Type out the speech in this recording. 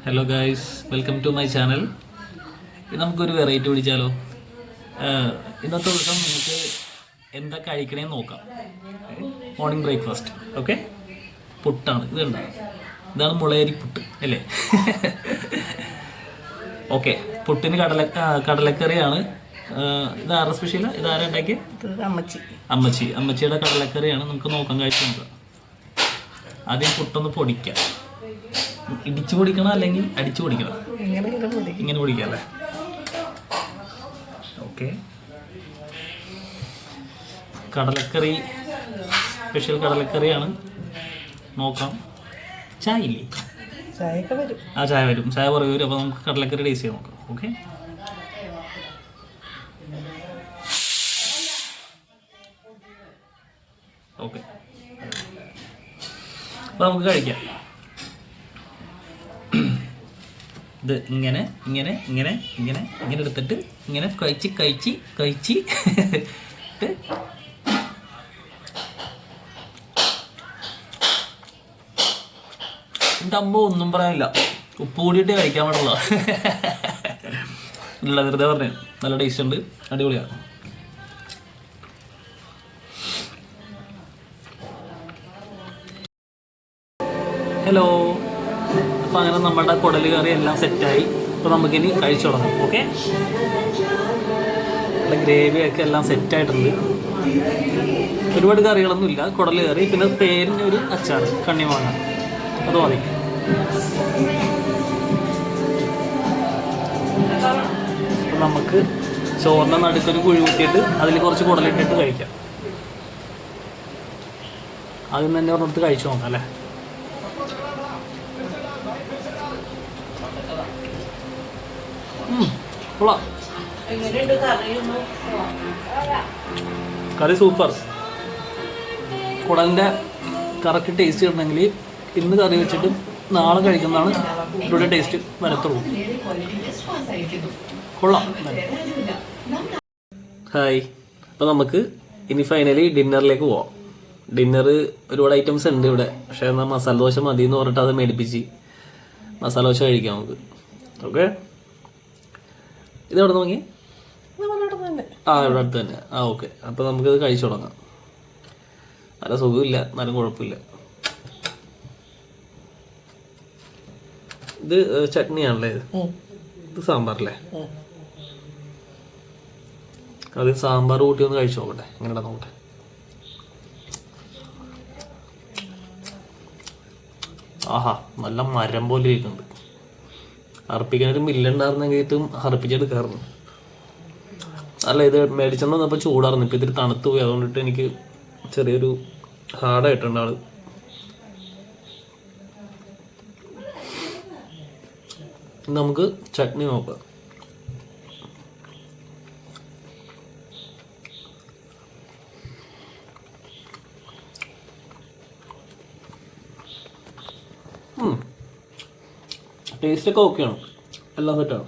Hello guys, welcome to my channel. ഇത് നമുക്കൊരു variety പിടിച്ചാലോ? ഇന്നത്തെ ദിവസം നമുക്ക് എന്താ കഴിക്കണേന്ന് നോക്കാം. Morning breakfast. ഓക്കെ, പുട്ടാണ്. ഇതാണ് മുളയരി പുട്ട് അല്ലേ? ഓക്കെ, പുട്ടിന് കടലക്കറിയാണ്. ഇത് ആരുടെ സ്പെഷ്യൽ? ഇതാരാ ഉണ്ടാക്കി? അമ്മച്ചിയുടെ കടലക്കറിയാണ്. നമുക്ക് നോക്കാൻ കഴിച്ചു. ആദ്യം പുട്ടൊന്ന് പൊടിക്കാം. ഇടിച്ചു പൊടിക്കണം അല്ലെങ്കിൽ അടിച്ചു പൊടിക്കണം? ഇങ്ങനെ പൊടിക്കാം അല്ലേ? ഓക്കെ, കടലക്കറി, സ്പെഷ്യൽ കടലക്കറിയാണ്. നോക്കാം. ചായ ഇല്ലേ? ചായ വരും. ചായ കുറേ വരും. അപ്പോൾ നമുക്ക് കടലക്കറി ടേസ്റ്റ് ചെയ്യാൻ നോക്കാം. ഓക്കെ, ഓക്കെ, അപ്പോൾ നമുക്ക് കഴിക്കാം. ഇത് ഇങ്ങനെ ഇങ്ങനെ ഇങ്ങനെ ഇങ്ങനെ ഇങ്ങനെ എടുത്തിട്ട് ഇങ്ങനെ കഴിച്ച് എൻ്റെ അമ്മ ഒന്നും പറയാനില്ല. ഉപ്പ് കൂടിയിട്ട് കഴിക്കാൻ പാടുള്ള ഇല്ല, വെറുതെ പറഞ്ഞു. നല്ല ടേസ്റ്റ് ഉണ്ട്, അടിപൊളിയാണ്. ഹലോ, അപ്പോൾ അങ്ങനെ നമ്മുടെ കുടൽ കറി എല്ലാം സെറ്റായി. അപ്പോൾ നമുക്കിനി കഴിച്ചു തുടങ്ങാം. ഓക്കെ, നല്ല ഗ്രേവിയൊക്കെ എല്ലാം സെറ്റായിട്ടുണ്ട്. ഒരുപാട് കറികളൊന്നും ഇല്ല. കുടൽ കറി, പിന്നെ പേരിനൊരു അച്ചാർ, കണ്ണിമാങ്ങ, അത് മതി. അപ്പോൾ നമുക്ക് ചോറിൻ്റെ നടുക്കൊരു കുഴി കുത്തിയിട്ട് അതിൽ കുറച്ച് കുടലിട്ടിട്ട് കഴിക്കാം. ആദ്യം തന്നെ ഒരിടത്ത് കഴിച്ചു നോക്കാം അല്ലേ? കറി സൂപ്പർ. കുടലിൻ്റെ കറക്റ്റ് ടേസ്റ്റ് കിട്ടണമെങ്കിൽ ഇന്ന് കറി വെച്ചിട്ട് നാളെ കഴിക്കുന്നതാണ് ഇവിടെ ടേസ്റ്റ് വരത്തുള്ളൂ. കൊള്ളാം. ഹായ്, അപ്പോൾ നമുക്ക് ഇനി ഫൈനലി ഡിന്നറിലേക്ക് പോവാം. ഡിന്നർ ഒരുപാട് ഐറ്റംസ് ഉണ്ട് ഇവിടെ. പക്ഷേ എന്നാൽ മസാല ദോശ മതി എന്ന് പറഞ്ഞിട്ട് അത് മേടിപ്പിച്ച് മസാല ദോശ കഴിക്കാം നമുക്ക്. ഓക്കെ, ഇത് എവിടെ നോക്കി? ഇവിടെ അടുത്ത് തന്നെ. ഓക്കെ, അപ്പോൾ നമുക്കിത് കഴിച്ചു തുടങ്ങാം. നല്ല സുഖമില്ല, എന്നാലും കുഴപ്പമില്ല. ഇത് ചട്നിയാണല്ലേ? ഇത് സാമ്പാറല്ലേ? അത് സാമ്പാർ കൂട്ടി ഒന്ന് കഴിച്ചു നോക്കട്ടെ, എങ്ങനെ നോക്കട്ടെ. ആഹാ, നല്ല മരം പോലെ ഇരിക്കുന്നുണ്ട്. അർപ്പിക്കാനൊരു മില്ലുണ്ടായിരുന്നെങ്കിലും അർപ്പിച്ചെടുക്കാറുണ്ട്. അല്ല, ഇത് മേടിച്ചെന്ന് വന്നപ്പോൾ ചൂടായിരുന്നു. ഇപ്പം ഇതിൽ തണുത്ത് പോയി. അതുകൊണ്ടിട്ട് എനിക്ക് ചെറിയൊരു ഹാർഡായിട്ടുണ്ട് ആള്. നമുക്ക് ചട്നി നോക്കാം. ടേസ്റ്റൊക്കെ ഓക്കെയാണ്, എല്ലാം സെറ്റാണ്.